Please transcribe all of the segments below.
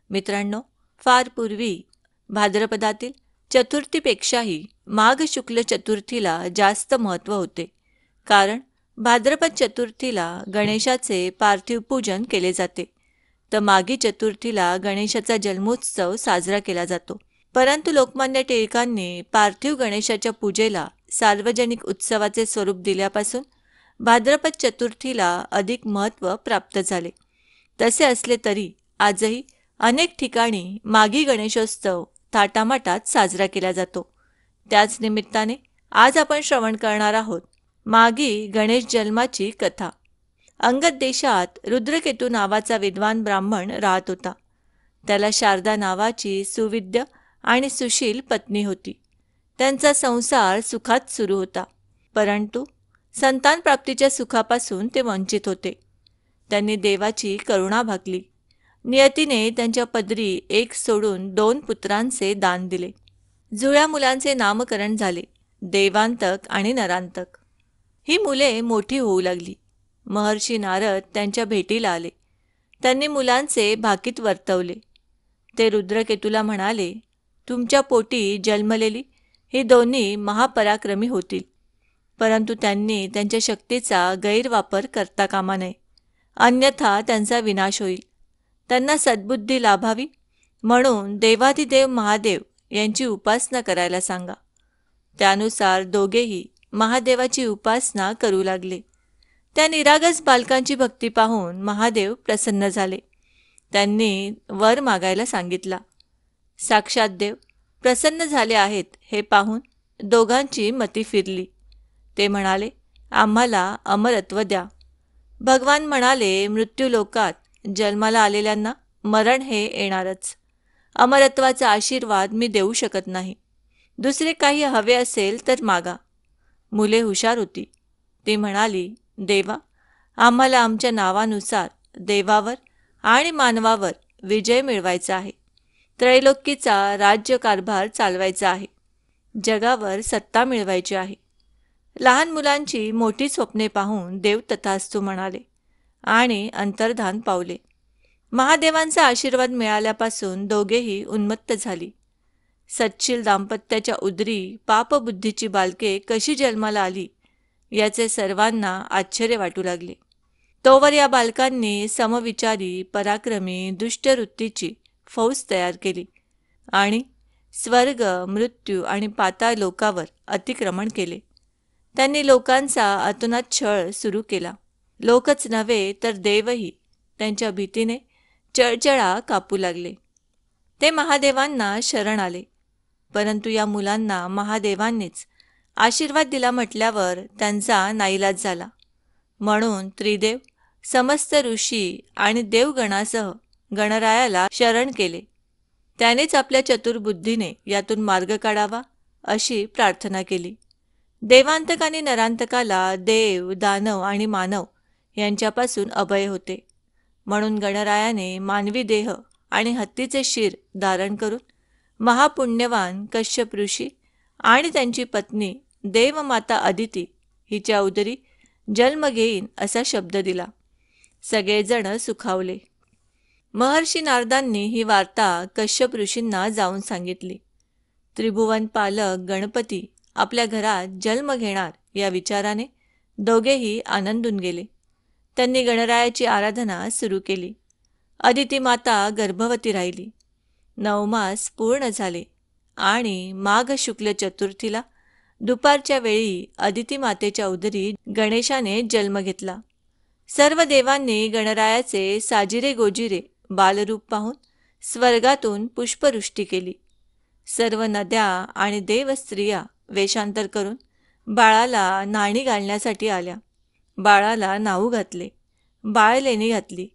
मित्रांनो, फार पूर्वी भाद्रपदातील चतुर्थीपेक्षाही माघ शुक्ल चतुर्थीला जास्त महत्त्व होते. कारण भाद्रपद चतुर्थीला गणेशाचे पार्थिव पूजन केले जाते, तर माघी चतुर्थीला गणेशाचा जन्मोत्सव साजरा केला जातो. परंतु लोकमान्य टिळकांनी पार्थिव गणेशाच्या पूजेला सार्वजनिक उत्सवाचे स्वरूप दिल्यापासून भाद्रपद चतुर्थीला अधिक महत्त्व प्राप्त झाले. तसे असले तरी आजही अनेक ठिकाणी माघी गणेशोत्सव थाटामाटात साजरा केला जातो. त्याच निमित्ताने आज आपण श्रवण करणार आहोत माघी गणेश जन्माची कथा. अंगद देशात रुद्रकेतू नावाचा विद्वान ब्राह्मण राहत होता. त्याला शारदा नावाची सुविद्य आणि सुशील पत्नी होती. त्यांचा संसार सुखात सुरू होता, परंतु संतान प्राप्तीच्या सुखापासून ते वंचित होते. त्यांनी देवाची करुणा भागली. नियतीने त्यांच्या पदरी एक सोडून 2 पुत्रांचे दान दिले. जुळ्या मुलांचे नामकरण झाले, देवांतक आणि नरांतक. ही मुले मोठी होऊ लागली. महर्षी नारद त्यांच्या भेटीला आले. त्यांनी मुलांचे भाकीत वर्तवले. ते रुद्रकेतूला म्हणाले, तुमच्या पोटी जन्मलेली ही दोन्ही महापराक्रमी होतील, परंतु त्यांनी त्यांच्या शक्तीचा गैरवापर करता कामा नये, अन्यथा त्यांचा विनाश होईल. त्यांना सद्बुद्धी लाभावी म्हणून देवाधिदेव महादेव यांची उपासना करायला सांगा. त्यानुसार दोघेही महादेवाची उपासना करू लागले. त्या निरागस बालकांची भक्ती पाहून महादेव प्रसन्न झाले. त्यांनी वर मागायला सांगितला. साक्षात देव प्रसन्न झाले आहेत हे पाहून दोघांची मती फिरली. ते म्हणाले, आम्हाला अमरत्व द्या. भगवान म्हणाले, मृत्यूलोकात जन्माला आलेल्यांना मरण हे येणारच. अमरत्वाचा आशीर्वाद मी देऊ शकत नाही. दुसरे काही हवे असेल तर मागा. मुले हुशार होती. ती म्हणाली, देवा, आम्हाला आमच्या नावानुसार देवावर आणि मानवावर विजय मिळवायचा आहे. त्रैलोक्यचा राज्यकारभार चालवायचा आहे. जगावर सत्ता मिळवायची आहे. लहान मुलांची मोठी स्वप्ने पाहून देव तथास्तु म्हणाले आणि अंतर्धान पावले. महादेवांचा आशीर्वाद मिळाल्यापासून दोघेही उन्मत्त झाली. सच्छील दाम्पत्याच्या उदरी पापबुद्धीची बालके कशी जन्माला आली याचे सर्वांना आश्चर्य वाटू लागले. तोवर या बालकांनी समविचारी, पराक्रमी, दुष्टवृत्तीची फौज तयार केली आणि स्वर्ग, मृत्यू आणि पाताळ लोकावर अतिक्रमण केले. त्यांनी लोकांचा अतोनात छळ सुरू केला. लोकच नव्हे तर देवही त्यांच्या भीतीने चळचळा कापू लागले. ते महादेवांना शरण आले, परंतु या मुलांना महादेवांनीच आशीर्वाद दिला म्हटल्यावर त्यांचा नाईलाज झाला. म्हणून त्रिदेव, समस्त ऋषी आणि देवगणासह गणरायाला शरण केले. त्यानेच आपल्या चतुर्बुद्धीने यातून मार्ग काढावा अशी प्रार्थना केली. देवांतक आणि नरांतकाला देव, दानव आणि मानव यांच्यापासून अभय होते. म्हणून गणरायाने मानवी देह आणि हत्तीचे शिर धारण करून महापुण्यवान कश्यप ऋषी आणि त्यांची पत्नी देवमाता अदिती हिच्या उदरी जन्म घेईन असा शब्द दिला. सगळेजण सुखावले. महर्षी नारदांनी ही वार्ता कश्यप ऋषींना जाऊन सांगितली. त्रिभुवन पालक गणपती आपल्या घरात जन्म घेणार या विचाराने दोघेही आनंदून गेले. त्यांनी गणरायाची आराधना सुरू केली. अदिती माता गर्भवती राहिली. 9 मास पूर्ण झाले आणि माघ शुक्ल चतुर्थीला दुपारच्या वेळी अदिती मातेच्या उदरी गणेशाने जन्म घेतला. सर्व देवांनी गणरायाचे साजिरे गोजिरे बालरूप पाहून स्वर्गातून पुष्पवृष्टी केली. सर्व नद्या आणि देवस्त्रिया वेषांतर करून बाळाला नाणी घालण्यासाठी आल्या. बाळाला नाऊ घातले, बाळलेणी घातली,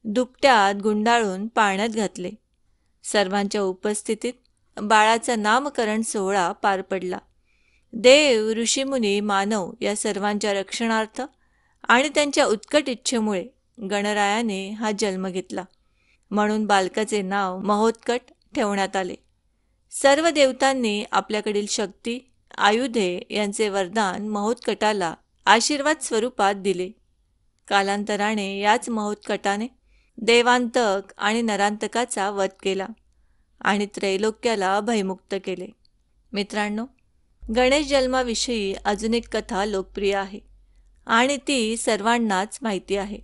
दुपट्यात गुंडाळून पाळण्यात घातले. सर्वांच्या उपस्थितीत बाळाचा नामकरण सोहळा पार पडला. देव, ऋषीमुनी, मानव या सर्वांच्या रक्षणार्थ आणि त्यांच्या उत्कट इच्छेमुळे गणरायाने हा जन्म घेतला. म्हणून बालकाचे नाव महोत्कट ठेवण्यात आले. सर्व देवतांनी आपल्याकडील शक्ती, आयुधे यांचे वरदान महोत्कटाला आशीर्वाद स्वरूपात दिले. कालांतराने याच महोत्कटाने देवांतक आणि नरांतकाचा वध केला आणि त्रैलोक्याला भयमुक्त केले. मित्रांनो, गणेश जन्माविषयी अजून एक कथा लोकप्रिय आहे आणि ती सर्वांनाच माहिती आहे.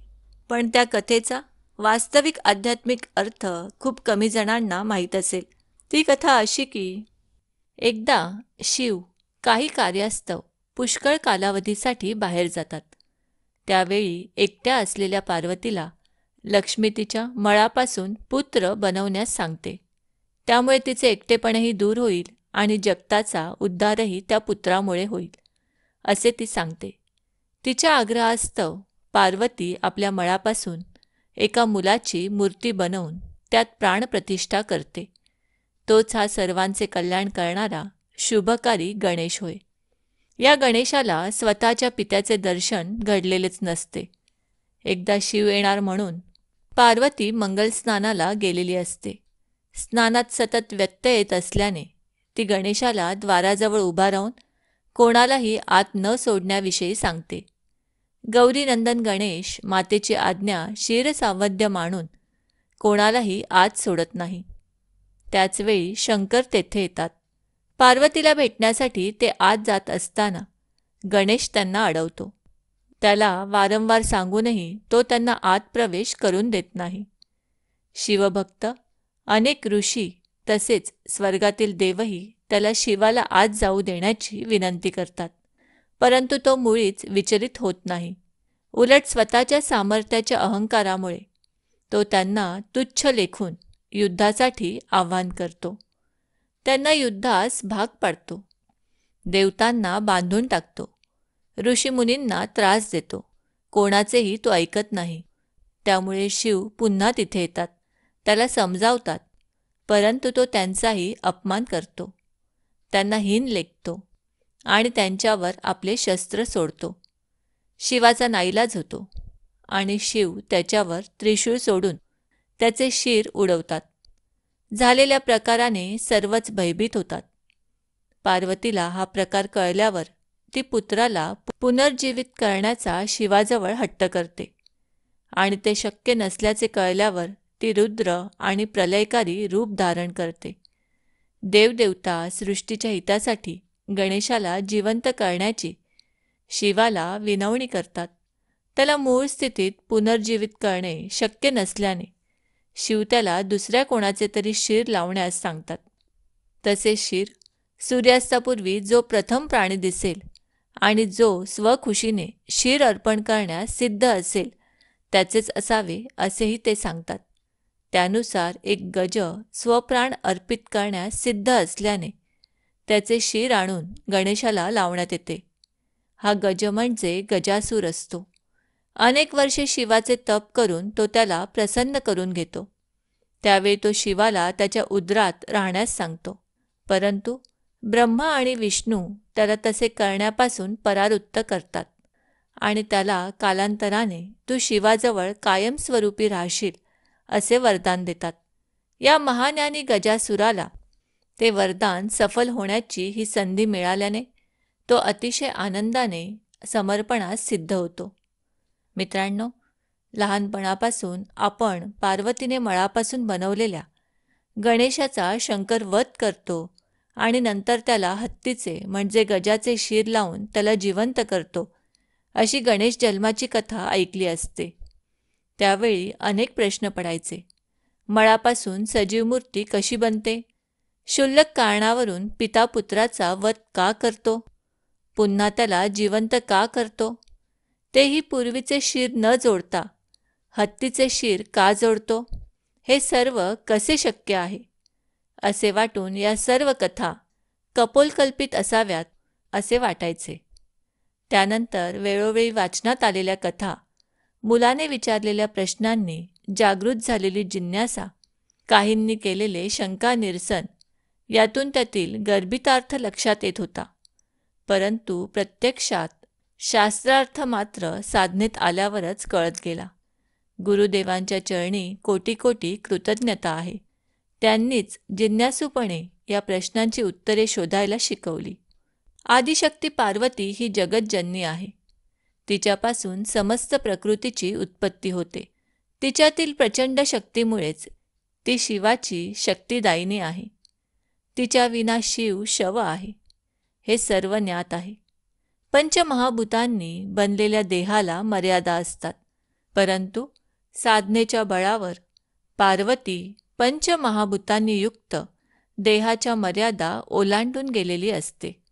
पण त्या कथेचा वास्तविक आध्यात्मिक अर्थ खूप कमी जणांना माहीत असेल. ती कथा अशी की एकदा शिव काही कार्यास्तव पुष्कळ कालावधीसाठी बाहेर जातात. त्यावेळी एकट्या असलेल्या पार्वतीला लक्ष्मी तिच्या मळापासून पुत्र बनवण्यास सांगते. त्यामुळे तिचे एकटेपणही दूर होईल आणि जगताचा उद्धारही त्या पुत्रामुळे होईल, असे ती सांगते. तिच्या आग्रहास्तव पार्वती आपल्या मळापासून एका मुलाची मूर्ती बनवून त्यात प्राणप्रतिष्ठा करते. तोच हा सर्वांचे कल्याण करणारा शुभकारी गणेश होय. या गणेशाला स्वतःच्या पित्याचे दर्शन घडलेलेच नसते. एकदा शिव येणार म्हणून पार्वती मंगलस्नानाला गेलेली असते. स्नानात सतत व्यत्यय येत असल्याने ती गणेशाला द्वाराजवळ उभा राहून कोणालाही आत न सोडण्याविषयी सांगते. गौरीनंदन गणेश मातेची आज्ञा शिरसावध्य मानून कोणालाही आत सोडत नाही. त्याचवेळी शंकर तेथे येतात. पार्वतीला भेटण्यासाठी ते आत जात असताना गणेश त्यांना अडवतो. त्याला वारंवार सांगूनही तो त्यांना आत प्रवेश करून देत नाही. शिवभक्त अनेक ऋषी तसेच स्वर्गातील देवही त्याला शिवाला आत जाऊ देण्याची विनंती करतात, परंतु तो मुळीच विचलित होत नाही. उलट स्वतःच्या सामर्थ्याच्या अहंकारामुळे तो त्यांना तुच्छ लेखून युद्धासाठी आवाहन करतो. त्यांना युद्धास भाग पाडतो. देवतांना बांधून टाकतो. ऋषीमुनींना त्रास देतो. कोणाचेही तो ऐकत नाही. त्यामुळे शिव पुन्हा तिथे येतात. त्याला समजावतात, परंतु तो त्यांचाही अपमान करतो. त्यांना हीन लेखतो आणि त्यांच्यावर आपले शस्त्र सोडतो. शिवाचा नाईलाज होतो आणि शिव त्याच्यावर त्रिशूळ सोडून त्याचे शिर उडवतात. झालेल्या प्रकाराने सर्वच भयभीत होतात. पार्वतीला हा प्रकार कळल्यावर ती पुत्राला पुनर्जीवित करण्याचा शिवाजवळ हट्ट करते आणि ते शक्य नसल्याचे कळल्यावर ती रुद्र आणि प्रलयकारी रूप धारण करते. देवदेवता सृष्टीच्या हितासाठी गणेशाला जिवंत करण्याची शिवाला विनवणी करतात. त्याला मूळ स्थितीत पुनर्जीवित करणे शक्य नसल्याने शिव त्याला दुसऱ्या कोणाचे तरी शिर लावण्यास सांगतात. तसे शिर सूर्यास्तापूर्वी जो प्रथम प्राणी दिसेल आणि जो स्वखुशीने शिर अर्पण करण्यास सिद्ध असेल त्याचेच असावे असेही ते सांगतात. त्यानुसार एक गज स्वप्राण अर्पित करण्यास सिद्ध असल्याने त्याचे शिर आणून गणेशाला लावण्यात येते. हा गज म्हणजे गजासूर असतो. अनेक वर्षे शिवाचे तप करून तो त्याला प्रसन्न करून घेतो. त्यावेळी तो शिवाला त्याच्या उदरात राहण्यास सांगतो, परंतु ब्रह्मा आणि विष्णू त्याला तसे करण्यापासून परावृत्त करतात आणि त्याला कालांतराने तू शिवाजवळ कायमस्वरूपी राहशील असे वरदान देतात. या महाज्ञानी गजासुराला ते वरदान सफल होण्याची ही संधी मिळाल्याने तो अतिशय आनंदाने समर्पणास सिद्ध होतो. मित्रांनो, लहानपणापासून आपण पार्वतीने मळापासून बनवलेल्या गणेशाचा शंकर वध करतो आणि नंतर त्याला हत्तीचे म्हणजे गजाचे शिर लावून त्याला जिवंत करतो अशी गणेश जन्माची कथा ऐकली असते. त्यावेळी अनेक प्रश्न पडायचे. मळापासून सजीव मूर्ती कशी बनते? क्षुल्लक कारणावरून पिता पुत्राचा वध का करतो? पुन्हा त्याला जिवंत का करतो? तेही पूर्वीचे शिर न जोडता हत्तीचे शिर का जोडतो? हे सर्व कसे शक्य आहे? असे वाटून या सर्व कथा कपोलकल्पित असाव्यात असे वाटायचे. त्यानंतर वेळोवेळी वाचनात आलेल्या कथा, मुलाने विचारलेल्या प्रश्नांनी जागृत झालेली जिज्ञासा, काहींनी केलेले शंका निरसन यातून त्यातील गर्भितार्थ लक्षात येत होता. परंतु प्रत्यक्षात शास्त्रार्थ मात्र साधनेत आल्यावरच कळत गेला. गुरुदेवांच्या चरणी कोटी कोटी कृतज्ञता आहे. त्यांनीच जिज्ञासूपणे या प्रश्नांची उत्तरे शोधायला शिकवली. आदिशक्ती पार्वती ही जगज्जननी आहे. तिच्यापासून समस्त प्रकृतीची उत्पत्ती होते. तिच्यातील प्रचंड शक्तीमुळेच ती शिवाची शक्तिदायिनी आहे. तिच्या विना शिव शव आहे, हे सर्व ज्ञात आहे. पंचमहाभूतांनी बनलेल्या देहाला मर्यादा असतात, परंतु साधनेच्या बळावर पार्वती पंचमहाभूतांनी युक्त देहाच्या मर्यादा ओलांडून गेलेली असते.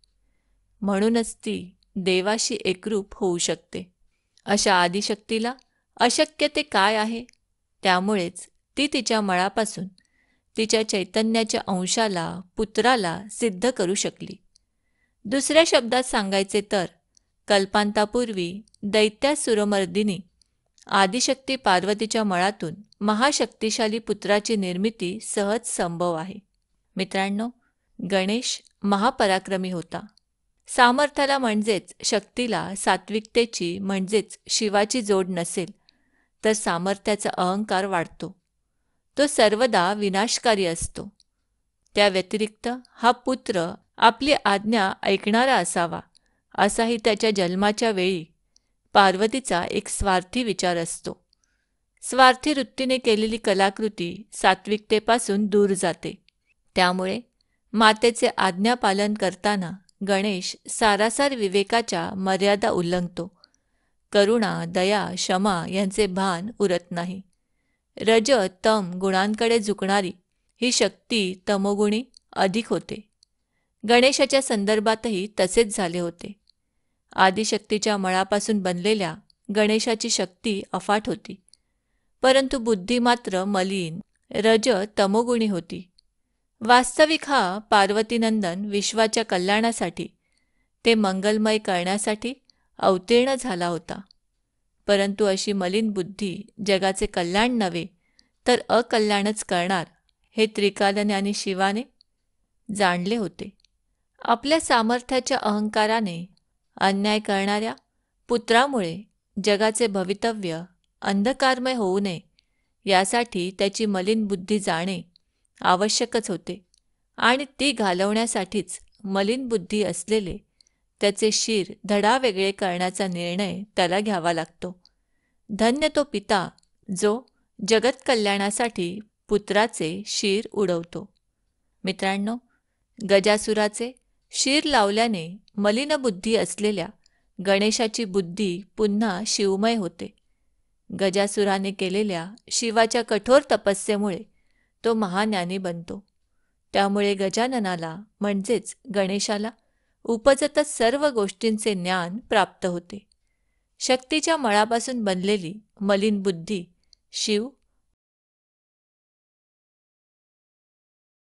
म्हणूनच ती देवाशी एकरूप होऊ शकते. अशा आदिशक्तीला अशक्य ते काय आहे? त्यामुळेच ती तिच्या मळापासून तिच्या चैतन्याच्या अंशाला, पुत्राला सिद्ध करू शकली. दुसऱ्या शब्दात सांगायचे तर कल्पांतापूर्वी दैत्यासुरमर्दिनी आदिशक्ती पार्वतीच्या मळातून महाशक्तिशाली पुत्राची निर्मिती सहज संभव आहे. मित्रांनो, गणेश महापराक्रमी होता. सामर्थ्याला म्हणजेच शक्तीला सात्विकतेची म्हणजेच शिवाची जोड नसेल तर सामर्थ्याचा अहंकार वाढतो. तो सर्वदा विनाशकारी असतो. त्या व्यतिरिक्त हा पुत्र आपली आज्ञा ऐकणारा असावा, असाही त्याच्या जन्माच्या वेळी पार्वतीचा एक स्वार्थी विचार असतो. स्वार्थी वृत्तीने केलेली कलाकृती सात्विकतेपासून दूर जाते. त्यामुळे मातेचे आज्ञापालन करताना गणेश सारासार विवेकाच्या मर्यादा उल्लंघतो. करुणा, दया, क्षमा यांचे भान उरत नाही. रज तम गुणांकडे झुकणारी ही शक्ती तमोगुणी अधिक होते. गणेशाच्या संदर्भातही तसेच झाले होते. आदिशक्तीच्या मळापासून बनलेल्या गणेशाची शक्ती अफाट होती, परंतु बुद्धी मात्र मलिन रज तमोगुणी होती. वास्तविक हा पार्वतीनंदन विश्वाच्या कल्याणासाठी, ते मंगलमय करण्यासाठी अवतीर्ण झाला होता. परंतु अशी मलिन बुद्धी जगाचे कल्याण नव्हे तर अकल्याणच करणार हे त्रिकालज्ञानी शिवाने जाणले होते. आपल्या सामर्थ्याच्या अहंकाराने अन्याय करणाऱ्या पुत्रामुळे जगाचे भवितव्य अंधकारमय होऊ नये यासाठी त्याची मलिन बुद्धी जाणे आवश्यकच होते आणि ती घालवण्यासाठीच मलिन बुद्धी असलेले त्याचे शिर धडावेगळे करण्याचा निर्णय त्याला घ्यावा लागतो. धन्य तो पिता जो जगत कल्याणासाठी पुत्राचे शिर उडवतो. मित्रांनो, गजासुराचे शिर लावल्याने मलिन बुद्धी असलेल्या गणेशाची बुद्धी पुन्हा शिवमय होते. गजासुराने केलेल्या शिवाच्या कठोर तपस्येमुळे तो महाज्ञानी बनतो. त्यामुळे गजाननाला म्हणजेच गणेशाला उपजतच सर्व गोष्टींचे ज्ञान प्राप्त होते. शक्तीच्या मळापासून बनलेली मलिन बुद्धी शिव